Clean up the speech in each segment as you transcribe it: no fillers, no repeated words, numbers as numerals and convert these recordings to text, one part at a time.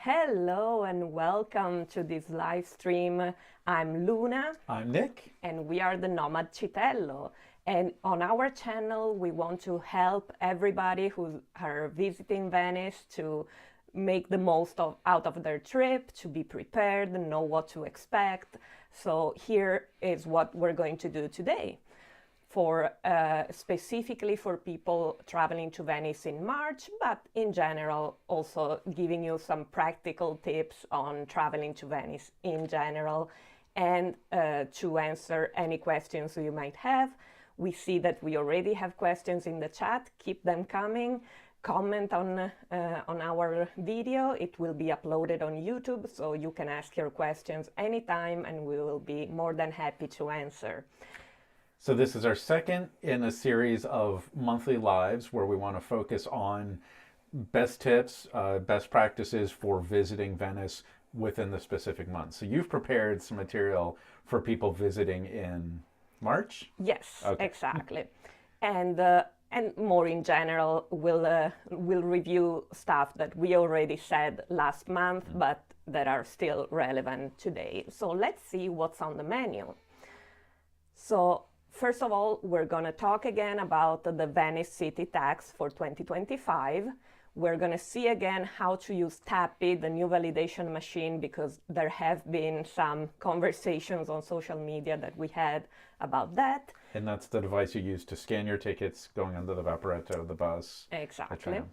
Hello and welcome to this live stream. I'm Luna. I'm Nick. And we are the Nomad Citello. And on our channel, we want to help everybody who are visiting Venice to make the most out of their trip, to be prepared, know what to expect. So here is what we're going to do today. Specifically for people traveling to Venice in March, but in general also giving you some practical tips on traveling to Venice in general, and to answer any questions you might have. We see that we already have questions in the chat. Keep them coming. Comment on our video. It will be uploaded on YouTube, so you can ask your questions anytime and we will be more than happy to answer. So this is our second in a series of monthly lives where we want to focus on best tips, best practices for visiting Venice within the specific month. So you've prepared some material for people visiting in March? Yes, okay. Exactly. And more in general, we'll review stuff that we already said last month, but that are still relevant today. So let's see what's on the menu. So first of all, we're going to talk again about the Venice city tax for 2025. We're going to see again how to use TAPI, the new validation machine, because there have been some conversations on social media that we had about that. And that's the device you use to scan your tickets going under the Vaporetto, the bus. Exactly.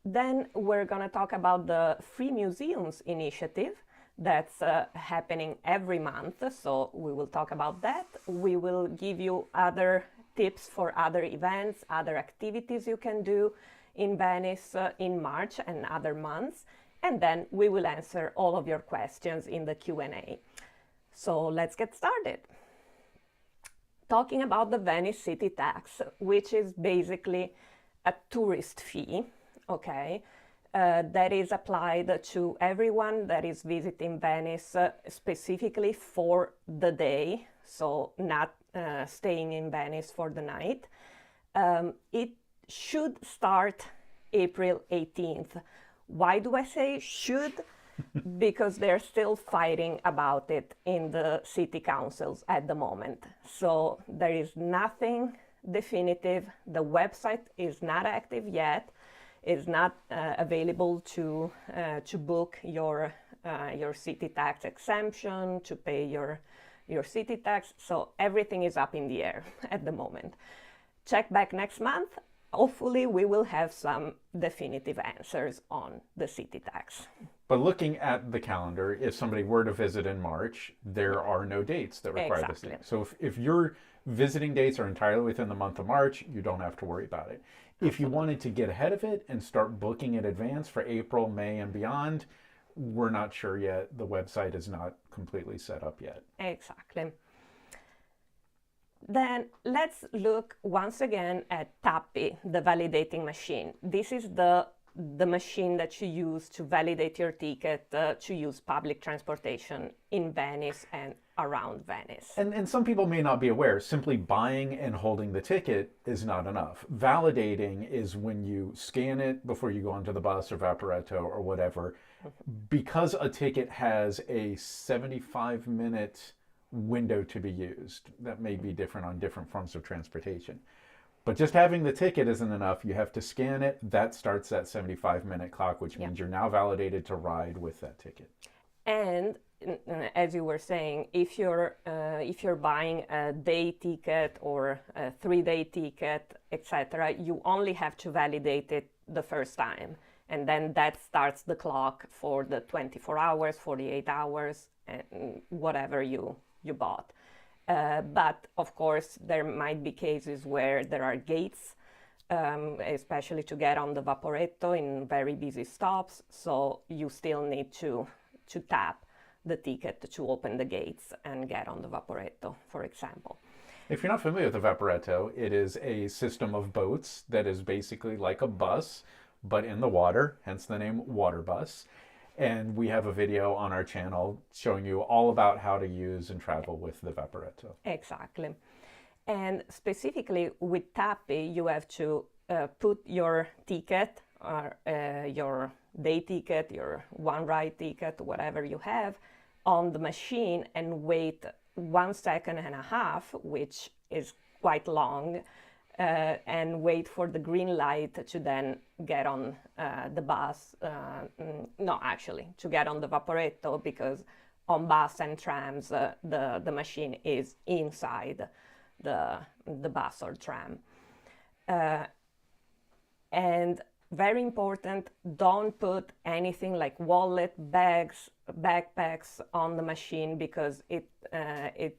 Then we're going to talk about the Free Museums initiative. That's happening every month, so we will talk about that. We will give you other tips for other events, other activities you can do in Venice in March and other months. And then we will answer all of your questions in the Q&A. So let's get started. Talking about the Venice city tax, which is basically a tourist fee, okay? That is applied to everyone that is visiting Venice specifically for the day, so not staying in Venice for the night. It should start April 18th. Why do I say should? Because they're still fighting about it in the city councils at the moment. So there is nothing definitive. The website is not active yet. Is not available to book your city tax exemption, to pay your city tax. So everything is up in the air at the moment. Check back next month. Hopefully we will have some definitive answers on the city tax. But looking at the calendar, if somebody were to visit in March, there are no dates that require Exactly. this. So if your visiting dates are entirely within the month of March, you don't have to worry about it. If you wanted to get ahead of it and start booking in advance for April, May, and beyond, we're not sure yet. The website is not completely set up yet. Exactly. Then let's look once again at TAPI, the validating machine. This is the machine that you use to validate your ticket to use public transportation in Venice and around Venice. And some people may not be aware, simply buying and holding the ticket is not enough. Validating is when you scan it before you go onto the bus or Vaporetto or whatever. Because a ticket has a 75-minute window to be used, that may be different on different forms of transportation. But just having the ticket isn't enough. You have to scan it. That starts that 75-minute clock, which means you're now validated to ride with that ticket. And as you were saying, if you're buying a day ticket or a 3-day ticket, etc., you only have to validate it the first time, and then that starts the clock for the 24 hours, 48 hours, and whatever you bought. But of course, there might be cases where there are gates, especially to get on the Vaporetto in very busy stops. So you still need to tap the ticket to open the gates and get on the Vaporetto, for example. If you're not familiar with the Vaporetto, it is a system of boats that is basically like a bus, but in the water, hence the name water bus. And we have a video on our channel showing you all about how to use and travel with the Vaporetto. Exactly. And specifically with TAPI, you have to put your ticket or your day ticket, your one ride ticket, whatever you have, on the machine and wait 1.5 seconds, which is quite long, and wait for the green light to then get on the bus. No, actually, to get on the Vaporetto, because on bus and trams, the machine is inside the bus or tram. And very important, don't put anything like wallet, bags, backpacks on the machine, because it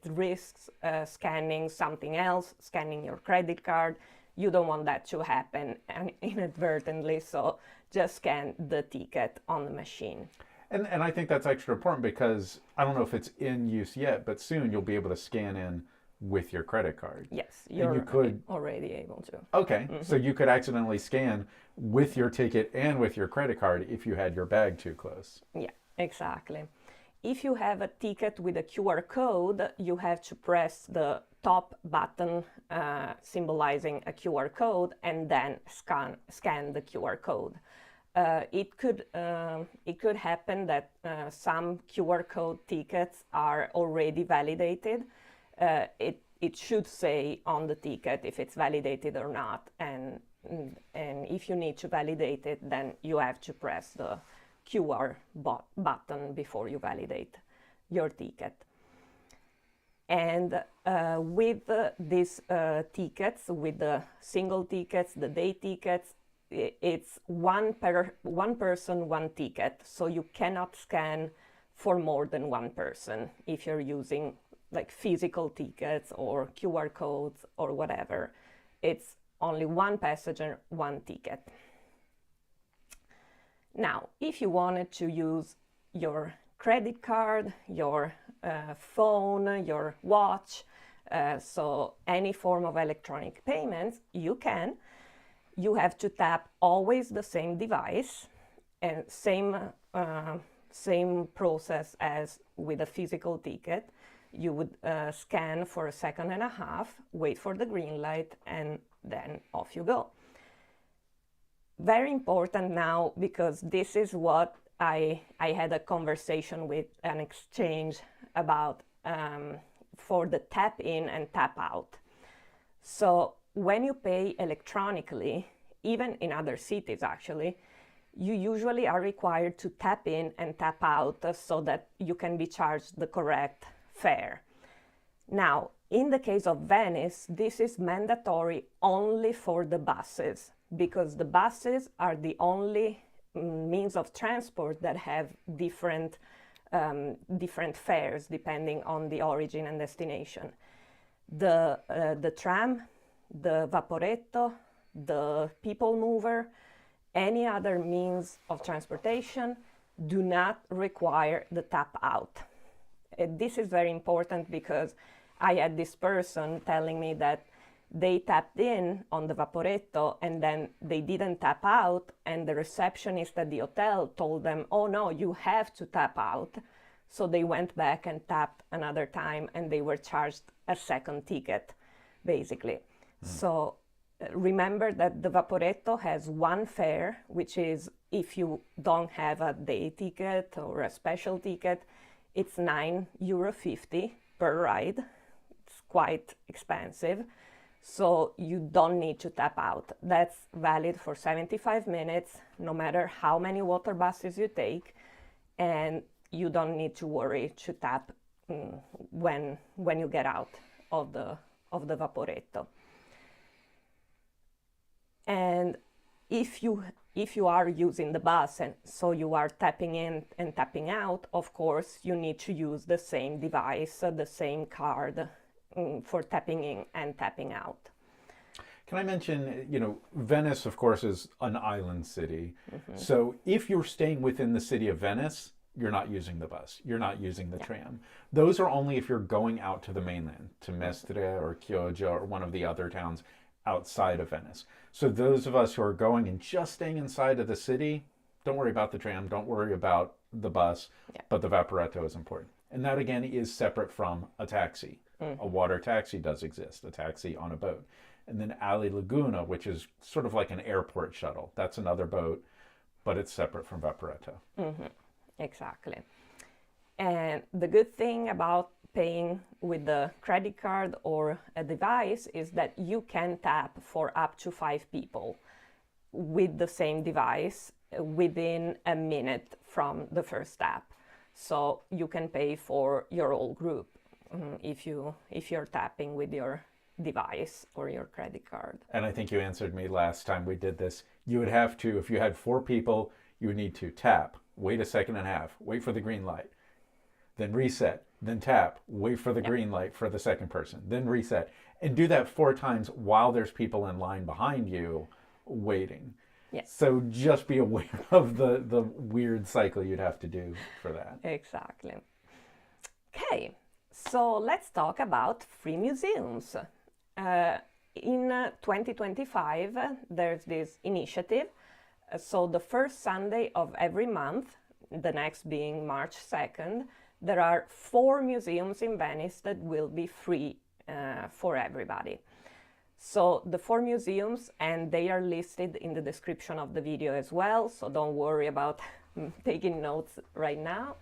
risks scanning something else, scanning your credit card. You don't want that to happen inadvertently, so just scan the ticket on the machine. And I think that's extra important, because I don't know if it's in use yet, but soon you'll be able to scan in with your credit card. Yes, you're you could, already able to. Okay, so you could accidentally scan with your ticket and with your credit card if you had your bag too close. Yeah, exactly. If you have a ticket with a QR code, you have to press the top button symbolizing a QR code and then scan the QR code. It could happen that some QR code tickets are already validated. It should say on the ticket if it's validated or not, and if you need to validate it, then you have to press the QR button before you validate your ticket. And with these tickets, with the single tickets, the day tickets, it's one person, one ticket, so you cannot scan for more than one person if you're using like physical tickets or QR codes or whatever. It's only one passenger, one ticket. Now, if you wanted to use your credit card, your phone, your watch, so any form of electronic payments, you can. You have to tap always the same device, and same process as with a physical ticket. You would scan for 1.5 seconds, wait for the green light, and then off you go. Very important now, because this is what I had a conversation with an exchange about for the tap in and tap out. So when you pay electronically, even in other cities actually, you usually are required to tap in and tap out so that you can be charged the correct fare. Now, in the case of Venice, this is mandatory only for the buses, because the buses are the only means of transport that have different fares depending on the origin and destination. The tram, the Vaporetto, the people mover, any other means of transportation do not require the tap out. This is very important, because I had this person telling me that they tapped in on the Vaporetto and then they didn't tap out, and the receptionist at the hotel told them, oh no, you have to tap out. So they went back and tapped another time, and they were charged a second ticket, basically. So remember that the Vaporetto has one fare, which is, if you don't have a day ticket or a special ticket, it's €9.50 per ride. It's quite expensive. So you don't need to tap out. That's valid for 75 minutes, no matter how many water buses you take, and you don't need to worry to tap when you get out of the Vaporetto. And if you are using the bus, and so you are tapping in and tapping out, of course you need to use the same device, the same card, for tapping in and tapping out. Can I mention, Venice, of course, is an island city. Mm-hmm. So if you're staying within the city of Venice, you're not using the bus, you're not using the tram. Those are only if you're going out to the mainland, to Mestre or Chioggia or one of the other towns outside of Venice. So those of us who are going and just staying inside of the city, don't worry about the tram, don't worry about the bus, but the Vaporetto is important. And that, again, is separate from a taxi. Mm-hmm. A water taxi does exist, a taxi on a boat. And then Ali Laguna, which is sort of like an airport shuttle. That's another boat. but it's separate from Vaporetto. Exactly. And the good thing about paying with the credit card or a device is that you can tap for up to 5 people with the same device within a minute from the first tap. So you can pay for your whole group if you're tapping with your device or your credit card. And I think you answered me last time we did this. You would have to, if you had 4 people, you would need to tap, wait a second and a half, wait for the green light, then reset, then tap, wait for the green light for the second person, then reset, and do that 4 times while there's people in line behind you waiting. Yes. So just be aware of the weird cycle you'd have to do for that. Exactly. Okay, so let's talk about free museums. In 2025, there's this initiative. So the first Sunday of every month, the next being March 2nd, there are 4 museums in Venice that will be free for everybody. So the 4 museums, and they are listed in the description of the video as well, so don't worry about taking notes right now,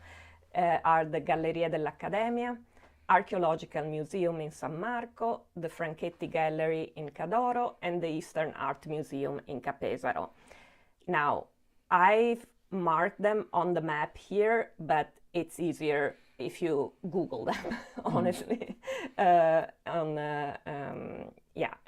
are the Galleria dell'Accademia, Archeological Museum in San Marco, the Franchetti Gallery in Cadoro, and the Eastern Art Museum in Pesaro. Now, I've marked them on the map here, but it's easier if you Google them, honestly,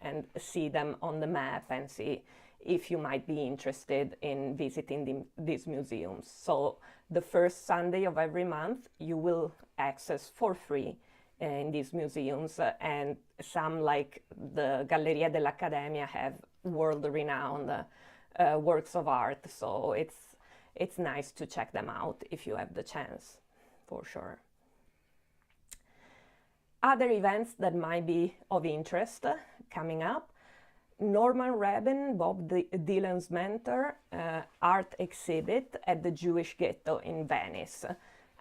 and see them on the map and see if you might be interested in visiting these museums. So the first Sunday of every month, you will access for free in these museums, and some, like the Galleria dell'Accademia, have world-renowned works of art, so it's nice to check them out if you have the chance, for sure. Other events that might be of interest coming up: Norman Reben, Bob Dylan's mentor, art exhibit at the Jewish ghetto in Venice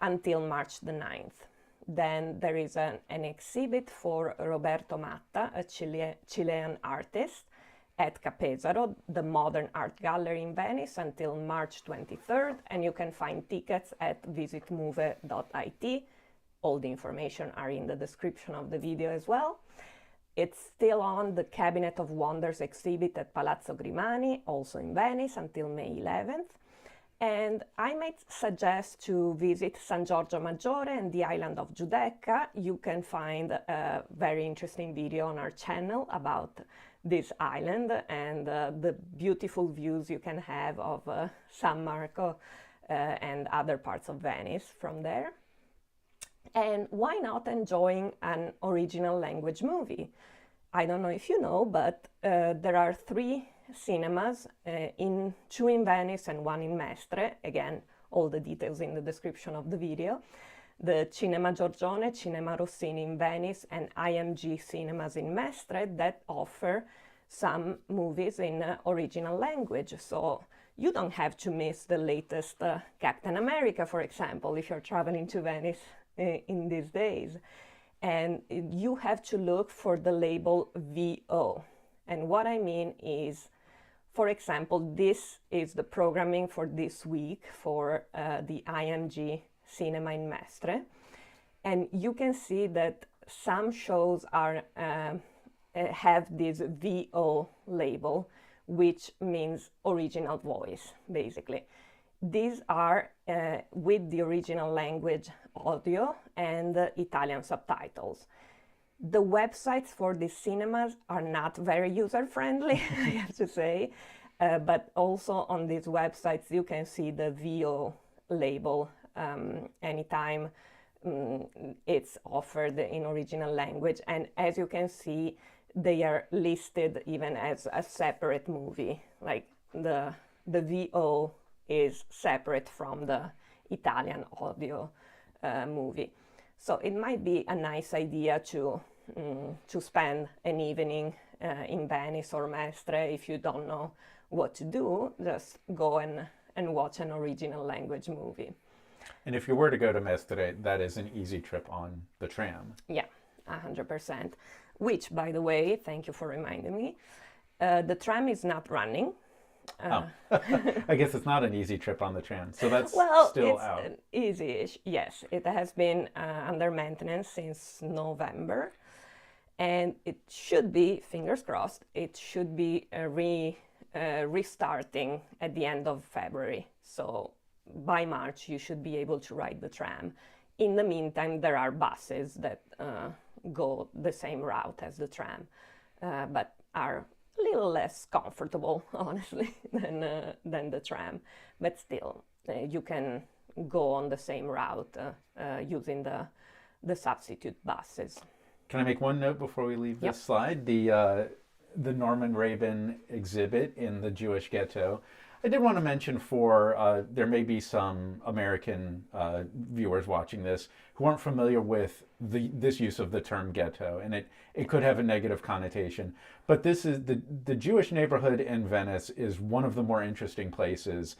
until March the 9th. Then there is an exhibit for Roberto Matta, a Chilean artist, at Pesaro, the Modern Art Gallery in Venice, until March 23rd, and you can find tickets at visitmove.it. All the information are in the description of the video as well. It's still on the Cabinet of Wonders exhibit at Palazzo Grimani, also in Venice, until May 11th. And I might suggest to visit San Giorgio Maggiore and the island of Giudecca. You can find a very interesting video on our channel about this island and the beautiful views you can have of San Marco and other parts of Venice from there. And why not enjoying an original language movie? I don't know if you know, but there are 3 cinemas, 2 in Venice and 1 in Mestre. Again, all the details in the description of the video. The Cinema Giorgione, Cinema Rossini in Venice, and IMG Cinemas in Mestre, that offer some movies in original language. So you don't have to miss the latest Captain America, for example, if you're traveling to Venice in these days. And you have to look for the label VO. And what I mean is, for example, this is the programming for this week for the IMG Cinema in Mestre. And you can see that some shows are have this VO label, which means original voice, basically. These are with the original language audio and Italian subtitles. The websites for these cinemas are not very user-friendly, I have to say, but also on these websites you can see the VO label anytime it's offered in original language, and as you can see, they are listed even as a separate movie, like the VO is separate from the Italian audio movie. So it might be a nice idea to spend an evening in Venice or Mestre. If you don't know what to do, just go and watch an original language movie. And if you were to go to Mestre, that is an easy trip on the tram. Yeah, 100%. Which, by the way, thank you for reminding me, the tram is not running. Oh, I guess it's not an easy trip on the tram. So that's Well, still it's out. easy-ish. Yes, it has been under maintenance since November, and it should be, fingers crossed, it should be restarting at the end of February. So by March, you should be able to ride the tram. In the meantime, there are buses that go the same route as the tram, but are a little less comfortable, honestly, than the tram. But still, you can go on the same route using the substitute buses. Can I make one note before we leave this slide? The Norman Rabin exhibit in the Jewish ghetto. I did want to mention there may be some American viewers watching this who aren't familiar with this use of the term ghetto, and it could have a negative connotation. But this is the Jewish neighborhood in Venice is one of the more interesting places,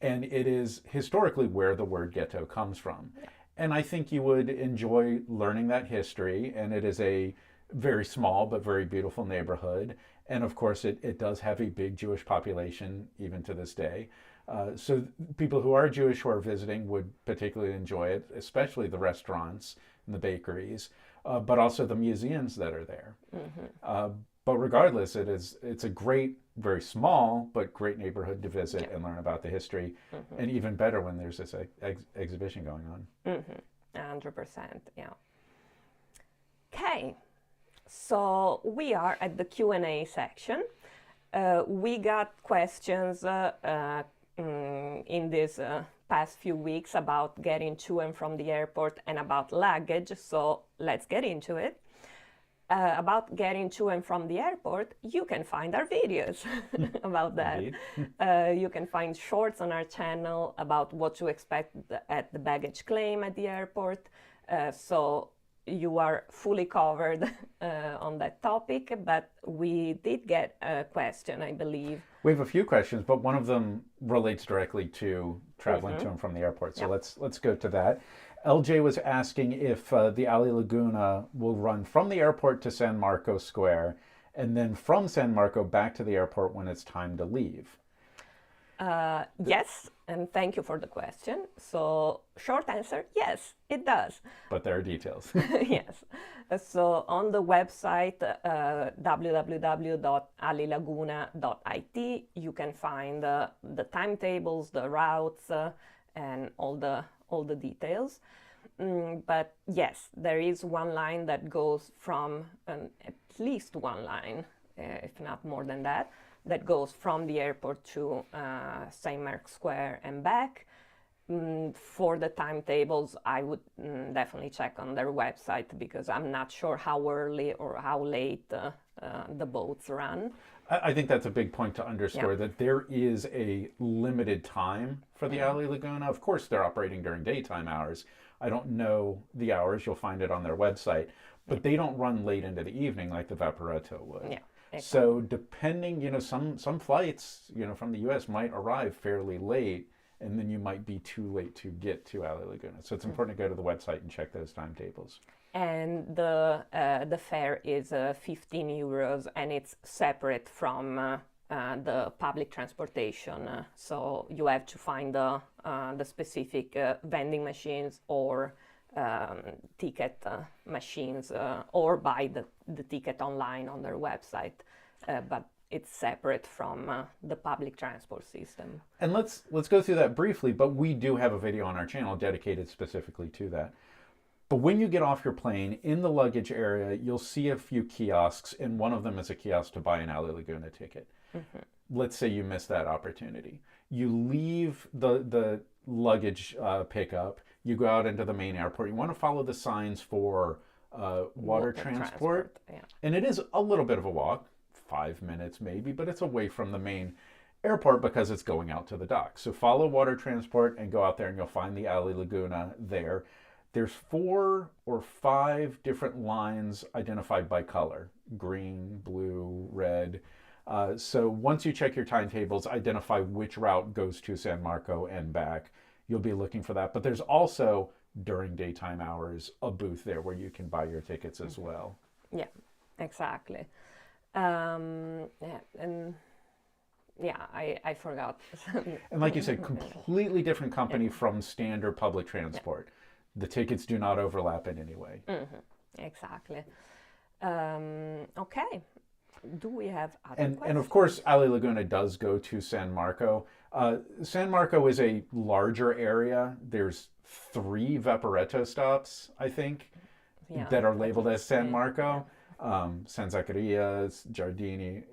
and it is historically where the word ghetto comes from. And I think you would enjoy learning that history, and it is a very small but very beautiful neighborhood. And of course, it does have a big Jewish population even to this day. So people who are Jewish who are visiting would particularly enjoy it, especially the restaurants and the bakeries, but also the museums that are there. But regardless, it's a great, very small, but great neighborhood to visit and learn about the history. And even better when there's this exhibition going on. 100%, yeah. Okay. So we are at the Q&A section. We got questions in these past few weeks about getting to and from the airport and about luggage, so let's get into it. About getting to and from the airport, you can find our videos about that. You can find shorts on our channel about what to expect at the baggage claim at the airport. So you are fully covered on that topic, but we did get a question, I believe. We have a few questions, but one of them relates directly to traveling to and from the airport. So let's go to that. LJ was asking if the Ali Laguna will run from the airport to San Marco Square and then from San Marco back to the airport when it's time to leave. Yes, and thank you for the question. So, short answer, yes, it does. But there are details. Yes. So, on the website www.alilaguna.it, you can find the timetables, the routes, and all the details. But yes, there is one line that goes from, at least one line, if not more than that goes from the airport to St. Mark's Square and back. For the timetables, I would definitely check on their website because I'm not sure how early or how late the boats run. I think that's a big point to underscore, that there is a limited time for the Ali Laguna. Of course, they're operating during daytime hours. I don't know the hours. You'll find it on their website. But they don't run late into the evening like the Vaporetto would. Yeah. Exactly. So depending, some flights, from the U.S. might arrive fairly late, and then you might be too late to get to Ali Laguna. So it's important to go to the website and check those timetables. And the fare is 15 euros, and it's separate from the public transportation. So you have to find the specific vending machines or ticket machines or buy the ticket online on their website, but it's separate from the public transport system. And let's go through that briefly, but we do have a video on our channel dedicated specifically to that. But when you get off your plane, in the luggage area, you'll see a few kiosks, and one of them is a kiosk to buy an Ali Laguna ticket. Let's say you miss that opportunity. You leave the luggage pickup, you go out into the main airport. You want to follow the signs for water transport. And it is a little bit of a walk, 5 minutes maybe, but it's away from the main airport because it's going out to the dock. So follow water transport and go out there and you'll find the Ali Laguna there. There's 4 or 5 different lines identified by color: green, blue, red. So once you check your timetables, identify which route goes to San Marco and back. You'll be looking for that. But there's also, during daytime hours, a booth there where you can buy your tickets as well. Yeah, exactly. And Yeah, I forgot. And like you said, completely different company from standard public transport. The tickets do not overlap in any way. Exactly. Okay. Do we have other questions? And of course, Ali Laguna does go to San Marco. San Marco is a larger area. There's 3 Vaporetto stops, I think, that are labeled as San Marco. San Zaccarías, Giardini.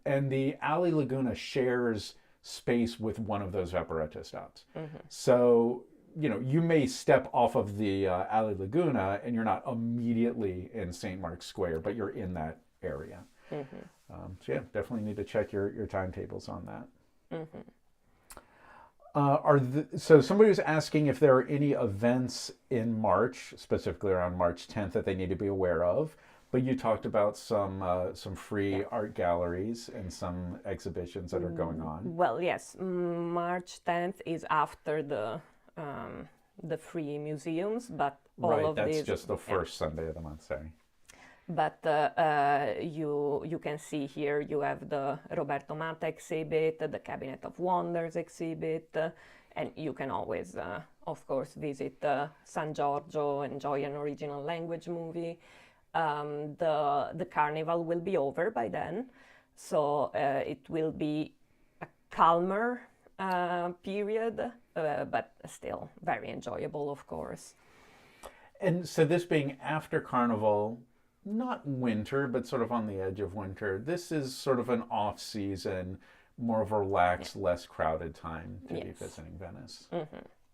And the Ali Laguna shares space with one of those Vaporetto stops. So, you may step off of the Ali Laguna and you're not immediately in St. Mark's Square, but you're in that area. So yeah, definitely need to check your timetables on that. So somebody was asking if there are any events in March, specifically around March 10th, that they need to be aware of. But you talked about some free art galleries and some exhibitions that are going on. Well, yes, March 10th is after the free museums, but all of that's these, just the first Sunday of the month, sorry. But you can see here you have the Roberto Matta exhibit, the Cabinet of Wonders exhibit, and you can always, of course, visit San Giorgio, enjoy an original language movie. The carnival will be over by then, so it will be a calmer period, but still very enjoyable, of course. And so this being after Carnival, not winter, but sort of on the edge of winter, this is sort of an off-season, more of a relaxed, less crowded time to be visiting Venice.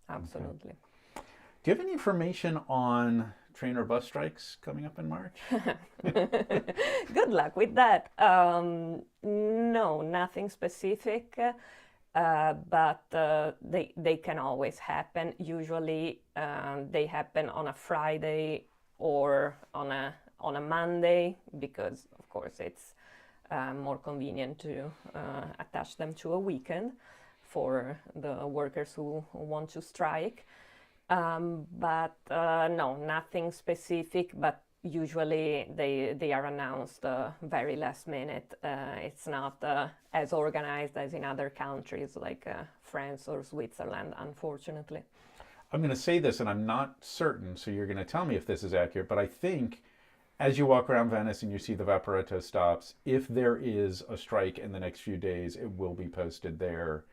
Absolutely. Do you have any information on train or bus strikes coming up in March? Good luck with that. No, nothing specific, but they can always happen. Usually they happen on a Friday or on a Monday because, of course, it's more convenient to attach them to a weekend for the workers who want to strike. But no, nothing specific, but usually they are announced very last minute. It's not as organized as in other countries like France or Switzerland, unfortunately. I'm going to say this, and I'm not certain, so you're going to tell me if this is accurate, but I think as you walk around Venice and you see the Vaporetto stops, if there is a strike in the next few days, it will be posted there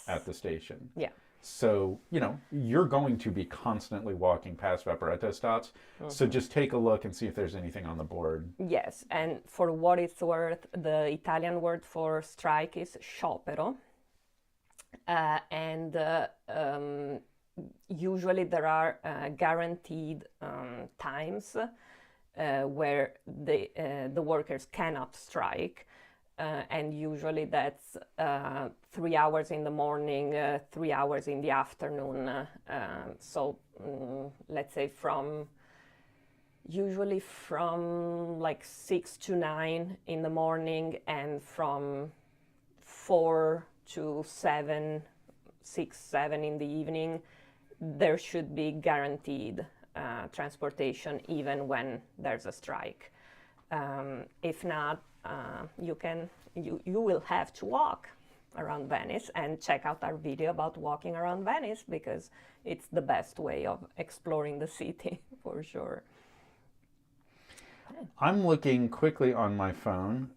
at the station. Yeah. So, you're going to be constantly walking past Vaporetto stops. So just take a look and see if there's anything on the board. Yes, and for what it's worth, the Italian word for strike is sciopero. And usually there are guaranteed times where the workers cannot strike. And usually that's 3 hours in the morning, 3 hours in the afternoon. So let's say usually from like 6 to 9 in the morning and from 4 to 7, 6, 7 in the evening, there should be guaranteed transportation even when there's a strike. If not, you will have to walk around Venice and check out our video about walking around Venice because it's the best way of exploring the city for sure. I'm looking quickly on my phone.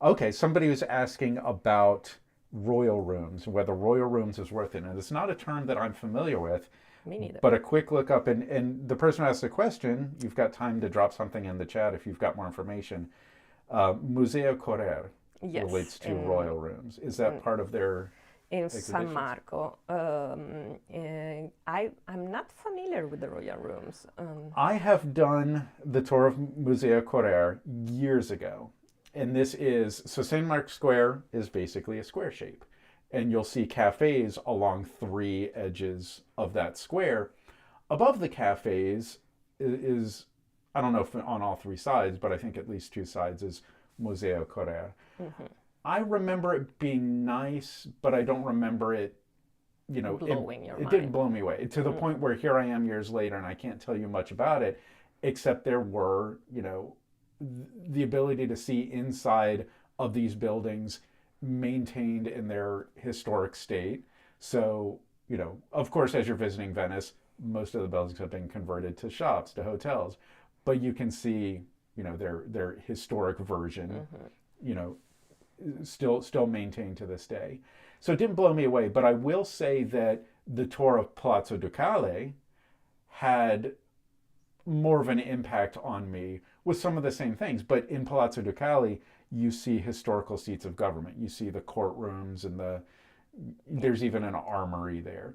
Okay, somebody was asking about royal rooms, whether royal rooms is worth it. And it's not a term that I'm familiar with. Me neither. But a quick look up, and the person who asked the question, you've got time to drop something in the chat if you've got more information. Museo Correr relates to royal rooms. Is that part of their in San Marco? I'm not familiar with the royal rooms. I have done the tour of Museo Correr years ago. And this is, so St. Mark's Square is basically a square shape. And you'll see cafes along 3 edges of that square. Above the cafes is I don't know if on all 3 sides, but I think at least 2 sides is Museo Correr. I remember it being nice, but I don't remember it, blowing your mind. It didn't blow me away to the point where here I am years later and I can't tell you much about it, except there were, the ability to see inside of these buildings maintained in their historic state. So, of course, as you're visiting Venice, most of the buildings have been converted to shops, to hotels, but you can see, their historic version, still maintained to this day. So it didn't blow me away, but I will say that the tour of Palazzo Ducale had more of an impact on me with some of the same things. But in Palazzo Ducale, you see historical seats of government. You see the courtrooms and there's even an armory there.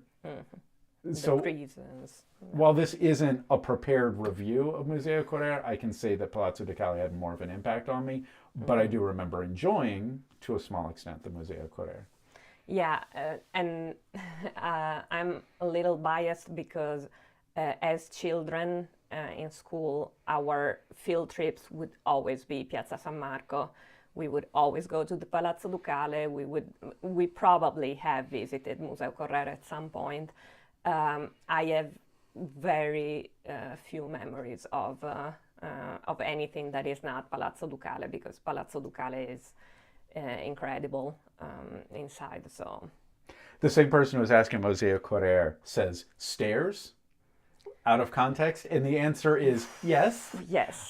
So prisons. While this isn't a prepared review of Museo Correr, I can say that Palazzo Ducale had more of an impact on me, but I do remember enjoying, to a small extent, the Museo Correr. Yeah, and I'm a little biased because as children in school, our field trips would always be Piazza San Marco. We would always go to the Palazzo Ducale. We probably have visited Museo Correr at some point. I have very few memories of anything that is not Palazzo Ducale, because Palazzo Ducale is incredible inside. So the same person who was asking Museo Correr says stairs out of context, and the answer is yes. Yes.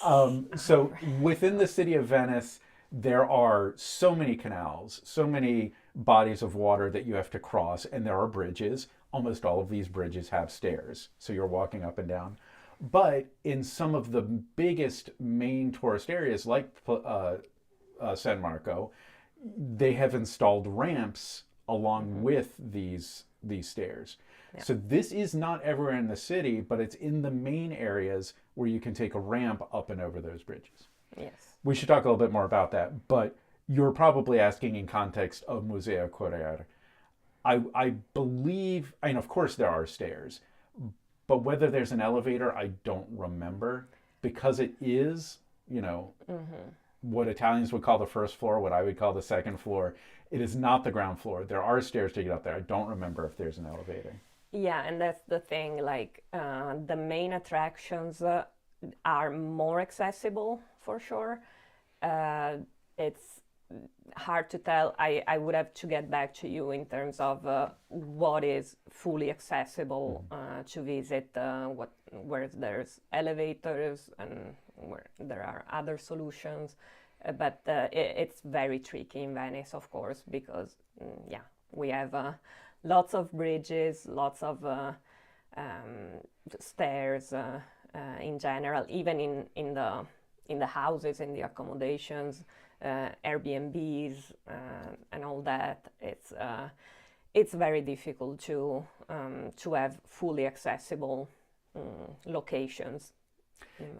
So within the city of Venice, there are so many canals, so many bodies of water that you have to cross, and there are bridges. Almost all of these bridges have stairs, so you're walking up and down. But in some of the biggest main tourist areas, like San Marco, they have installed ramps along with these stairs. Yeah. So this is not everywhere in the city, but it's in the main areas where you can take a ramp up and over those bridges. Yes. We should talk a little bit more about that, but you're probably asking in context of Museo Correr. I believe, and of course there are stairs, but whether there's an elevator, I don't remember, because it is, what Italians would call the first floor, what I would call the second floor. It is not the ground floor. There are stairs to get up there. I don't remember if there's an elevator. Yeah, and that's the thing, like the main attractions are more accessible for sure. It's hard to tell. I would have to get back to you in terms of what is fully accessible to visit, where there's elevators and where there are other solutions. But it's very tricky in Venice, of course, because we have lots of bridges, lots of stairs in general, even in the houses, in the accommodations, Airbnbs, and all that. It's very difficult to have fully accessible locations.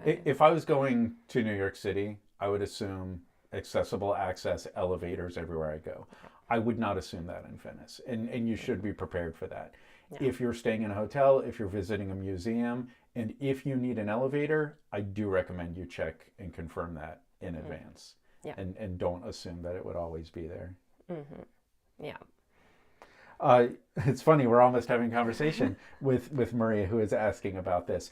If I was going to New York City, I would assume accessible access elevators everywhere I go. I would not assume that in Venice, and you should be prepared for that. Yeah. If you're staying in a hotel, if you're visiting a museum, and if you need an elevator, I do recommend you check and confirm that in advance. Yeah. And don't assume that it would always be there. Yeah. It's funny, we're almost having a conversation with Maria, who is asking about this.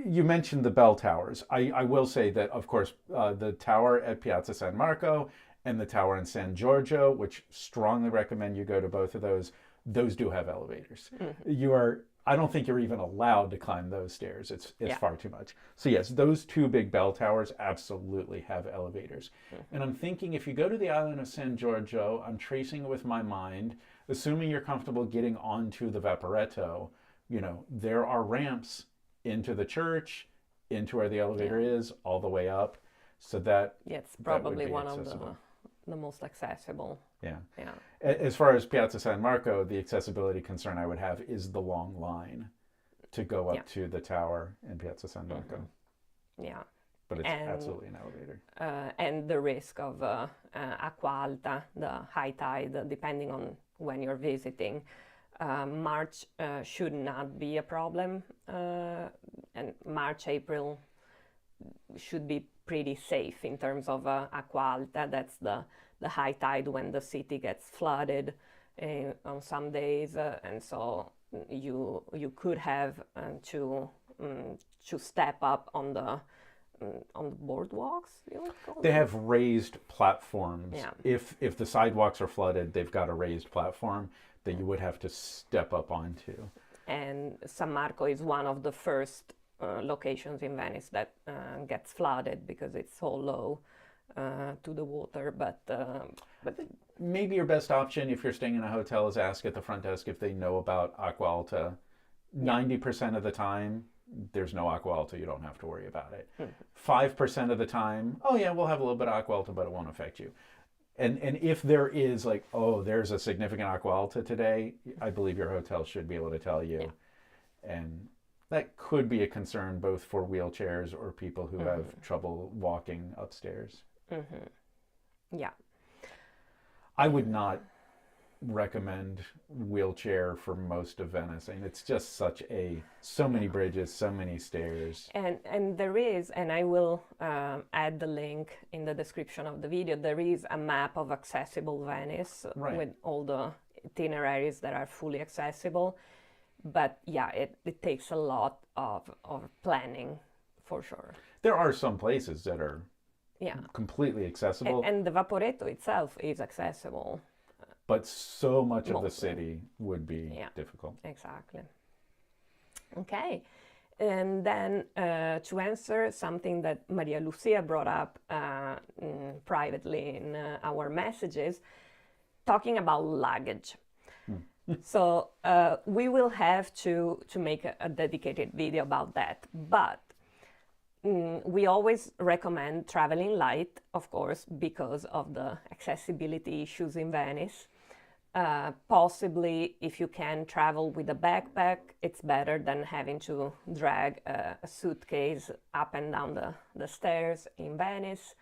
You mentioned the bell towers. I will say that, of course, the tower at Piazza San Marco and the tower in San Giorgio, which strongly recommend you go to both of those do have elevators. I don't think you're even allowed to climb those stairs. It's far too much. So yes, those two big bell towers absolutely have elevators. And I'm thinking, if you go to the island of San Giorgio, I'm tracing it with my mind, assuming you're comfortable getting onto the Vaporetto, there are ramps into the church, into where the elevator is, all the way up. So that it's probably one accessible. Of the most accessible. Yeah. As far as Piazza San Marco, the accessibility concern I would have is the long line to go up to the tower in Piazza San Marco. Yeah. But it's absolutely an elevator. And the risk of acqua alta, the high tide, depending on when you're visiting. March should not be a problem, and March, April should be pretty safe in terms of acqua alta. That's the high tide when the city gets flooded on some days, and so you could have to step up on the on the boardwalks, you would call They them? have raised platforms. Yeah. If the sidewalks are flooded, they've got a raised platform that you would have to step up onto. And San Marco is one of the first locations in Venice that gets flooded because it's so low to the water. But Maybe your best option if you're staying in a hotel is ask at the front desk if they know about Acqua Alta. 90% of the time, there's no Acqua Alta. You don't have to worry about it. 5% of the time, oh yeah, we'll have a little bit of Acqua Alta, but it won't affect you. And if there is like, oh, there's a significant Acqua Alta today, I believe your hotel should be able to tell you. Yeah. And that could be a concern both for wheelchairs or people who have trouble walking upstairs. Yeah. I would not recommend wheelchair for most of Venice. I mean, it's just so many bridges, so many stairs. And there is, and I will add the link in the description of the video, there is a map of accessible Venice with all the itineraries that are fully accessible. But yeah, it takes a lot of planning for sure. There are some places that are completely accessible. And the Vaporetto itself is accessible. But so much of the city would be difficult. Exactly. Okay. And then to answer something that Maria Lucia brought up privately in our messages, talking about luggage. So we will have to make a dedicated video about that. But we always recommend traveling light, of course, because of the accessibility issues in Venice. Possibly, if you can travel with a backpack, it's better than having to drag a suitcase up and down the stairs in Venice.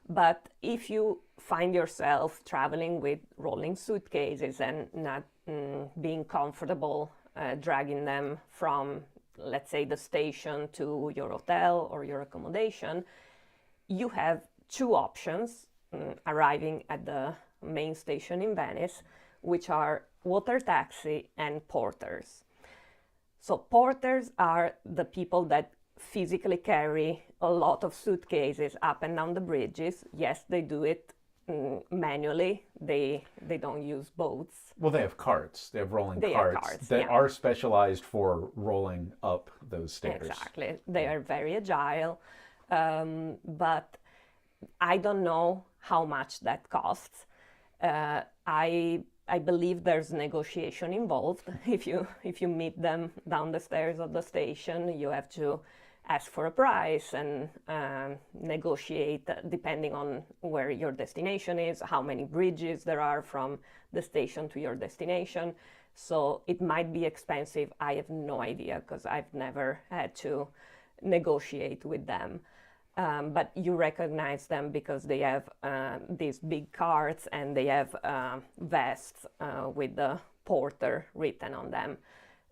But if you find yourself traveling with rolling suitcases and not being comfortable dragging them from, let's say, the station to your hotel or your accommodation, you have two options arriving at the main station in Venice, which are water taxi and porters. So porters are the people that physically carry a lot of suitcases up and down the bridges. Yes, they do it manually. They don't use boats. Well, they have carts. They have rolling carts that are specialized for rolling up those stairs. Exactly. They are very agile, but I don't know how much that costs. I believe there's negotiation involved. If you meet them down the stairs of the station, you have to ask for a price and negotiate depending on where your destination is, how many bridges there are from the station to your destination. So it might be expensive. I have no idea because I've never had to negotiate with them. But you recognize them because they have these big carts and they have vests with the porter written on them.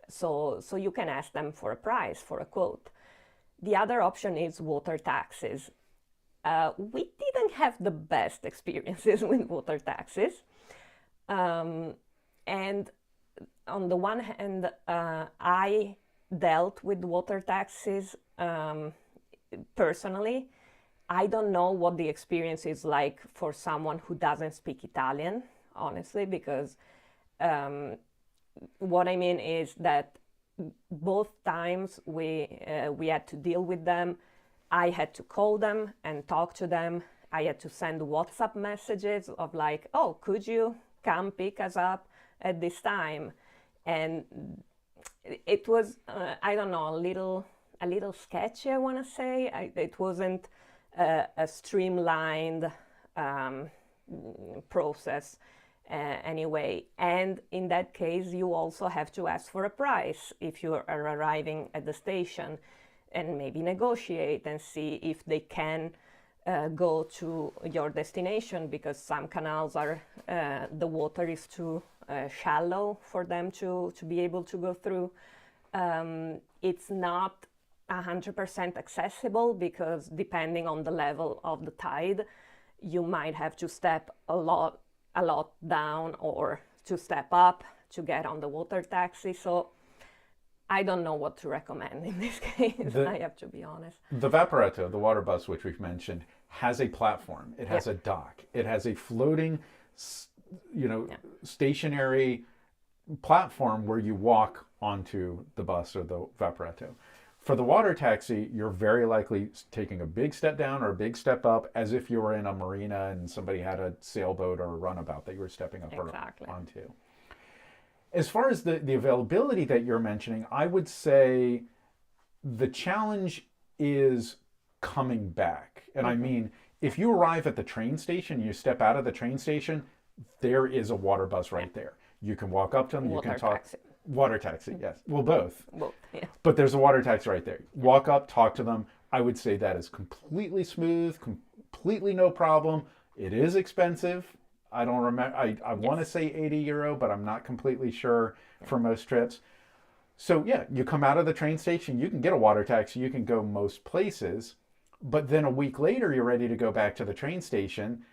So you can ask them for a price, for a quote. The other option is water taxis. We didn't have the best experiences with water taxis. And on the one hand, I dealt with water taxis personally. I don't know what the experience is like for someone who doesn't speak Italian, honestly, because what I mean is that both times we had to deal with them, I had to call them and talk to them. I had to send WhatsApp messages of like, oh, could you come pick us up at this time? And it was, I don't know, a little sketchy, I want to say. It wasn't a streamlined process anyway. And in that case, you also have to ask for a price if you are arriving at the station and maybe negotiate and see if they can go to your destination, because some canals are, the water is too shallow for them to be able to go through. It's not 100% accessible because depending on the level of the tide, you might have to step a lot down or to step up to get on the water taxi. So I don't know what to recommend in this case. I have to be honest. The Vaporetto, the water bus, which we've mentioned, has a platform. It has a dock. It has a floating, stationary platform where you walk onto the bus or the Vaporetto. For the water taxi, you're very likely taking a big step down or a big step up, as if you were in a marina and somebody had a sailboat or a runabout that you were stepping up onto. As far as the availability that you're mentioning, I would say the challenge is coming back. And I mean, if you arrive at the train station, you step out of the train station, there is a water bus right there. You can walk up to them, you can talk. Water taxi, yes. Well, both. But there's a water taxi right there. Walk up, talk to them. I would say that is completely smooth, completely no problem. It is expensive. I don't remember. I want to say €80, but I'm not completely sure for most trips. So yeah, you come out of the train station, you can get a water taxi, you can go most places, but then a week later, you're ready to go back to the train station.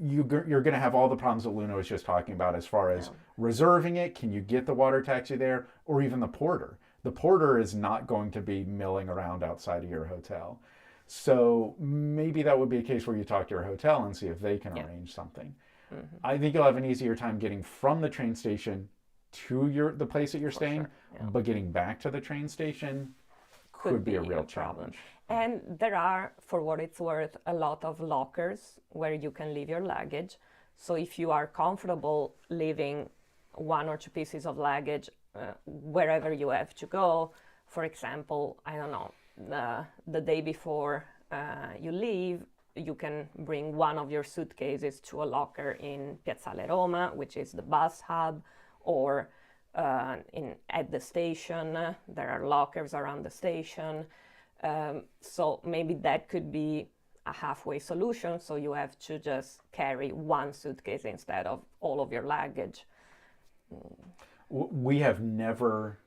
You're going to have all the problems that Luna was just talking about as far as reserving it. Can you get the water taxi there? Or even the porter. The porter is not going to be milling around outside of your hotel. So maybe that would be a case where you talk to your hotel and see if they can arrange something. I think you'll have an easier time getting from the train station to the place that you're staying, but getting back to the train station could be a real challenge. And there are, for what it's worth, a lot of lockers where you can leave your luggage. So if you are comfortable leaving 1 or 2 pieces of luggage wherever you have to go, for example, I don't know, the day before you leave, you can bring one of your suitcases to a locker in Piazzale Roma, which is the bus hub, or at the station. There are lockers around the station. So maybe that could be a halfway solution. So you have to just carry one suitcase instead of all of your luggage. We have never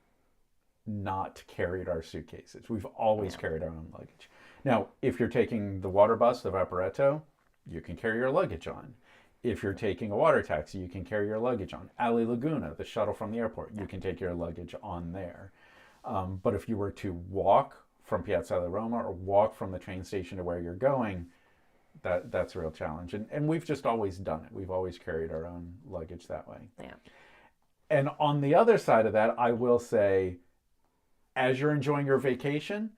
not carried our suitcases. We've always carried our own luggage. Now, if you're taking the water bus, the Vaporetto, you can carry your luggage on. If you're taking a water taxi, you can carry your luggage on. Ali Laguna, the shuttle from the airport, you can take your luggage on there. But if you were to walk from Piazzale Roma or walk from the train station to where you're going, that's a real challenge. And we've just always done it. We've always carried our own luggage that way. Yeah. And on the other side of that, I will say, as you're enjoying your vacation,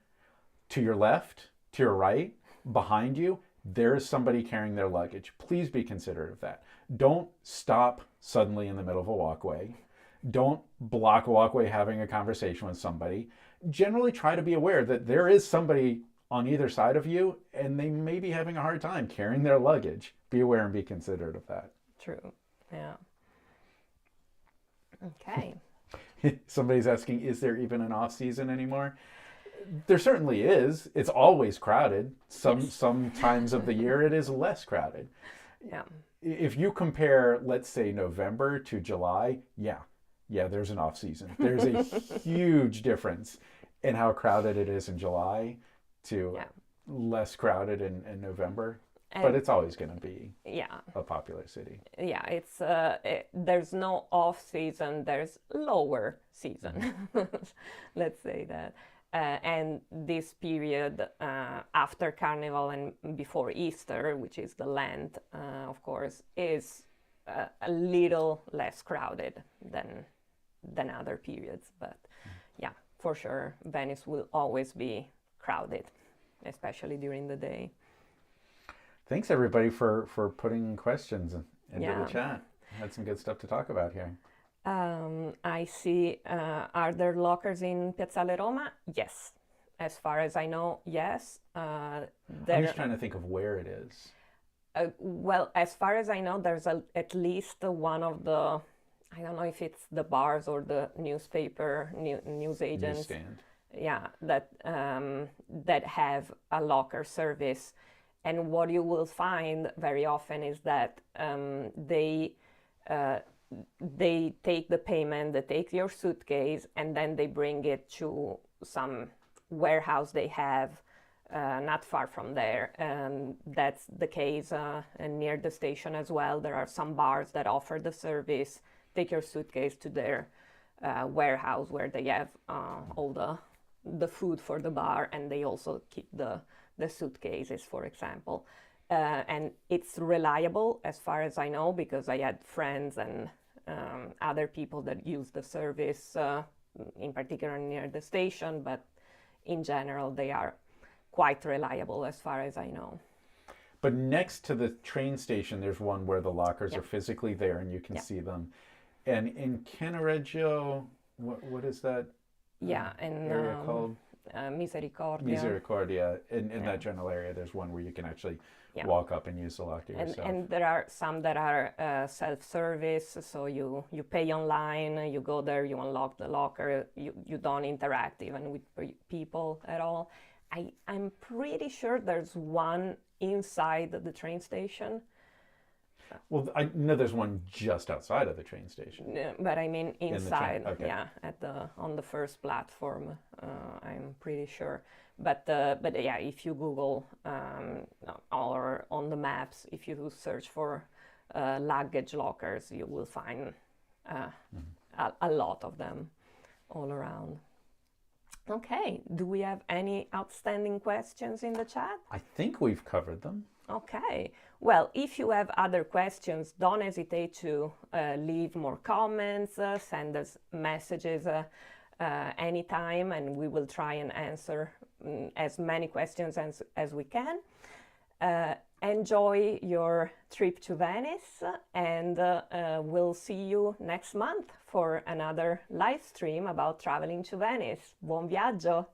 to your left, to your right, behind you, there is somebody carrying their luggage. Please be considerate of that. Don't stop suddenly in the middle of a walkway. Don't block a walkway having a conversation with somebody. Generally try to be aware that there is somebody on either side of you and they may be having a hard time carrying their luggage. Be aware and be considerate of that. True. Yeah. Okay. Somebody's asking, is there even an off season anymore? There certainly is. It's always crowded. Some times of the year it is less crowded. Yeah. If you compare, let's say, November to July, yeah, there's an off season. There's a huge difference in how crowded it is in July to less crowded in November. But it's always going to be a popular city. Yeah, it's there's no off season. There's lower season. Let's say that. And this period after Carnival and before Easter, which is the Lent, of course, is a little less crowded than other periods. But yeah, for sure, Venice will always be crowded, especially during the day. Thanks, everybody, for putting questions into the chat. Had some good stuff to talk about here. I see, are there lockers in Piazzale Roma? Yes. As far as I know, yes. I'm just trying to think of where it is. Well, as far as I know, there's at least one of the, I don't know if it's the bars or the newspaper, news agents. Newsstand. Yeah, that have a locker service. And what you will find very often is that they take the payment, they take your suitcase, and then they bring it to some warehouse they have not far from there. And that's the case and near the station as well. There are some bars that offer the service. Take your suitcase to their warehouse where they have all the food for the bar, and they also keep the suitcases, for example. And it's reliable as far as I know, because I had friends and other people that use the service, in particular near the station, but in general they are quite reliable as far as I know. But next to the train station, there's one where the lockers are physically there and you can see them. And in Cannaregio, what is that area called? Misericordia. In that general area, there's one where you can actually walk up and use the locker yourself. And there are some that are self-service, so you pay online, you go there, you unlock the locker, you don't interact even with people at all. I'm pretty sure there's one inside the train station. Well, I know there's one just outside of the train station. But I mean inside, okay. on the first platform, I'm pretty sure. But yeah, if you Google or on the maps, if you search for luggage lockers, you will find a lot of them all around. Okay, do we have any outstanding questions in the chat? I think we've covered them. Okay, well, if you have other questions, don't hesitate to leave more comments, send us messages anytime, and we will try and answer as many questions as we can. Enjoy your trip to Venice, and we'll see you next month for another live stream about traveling to Venice. Buon viaggio!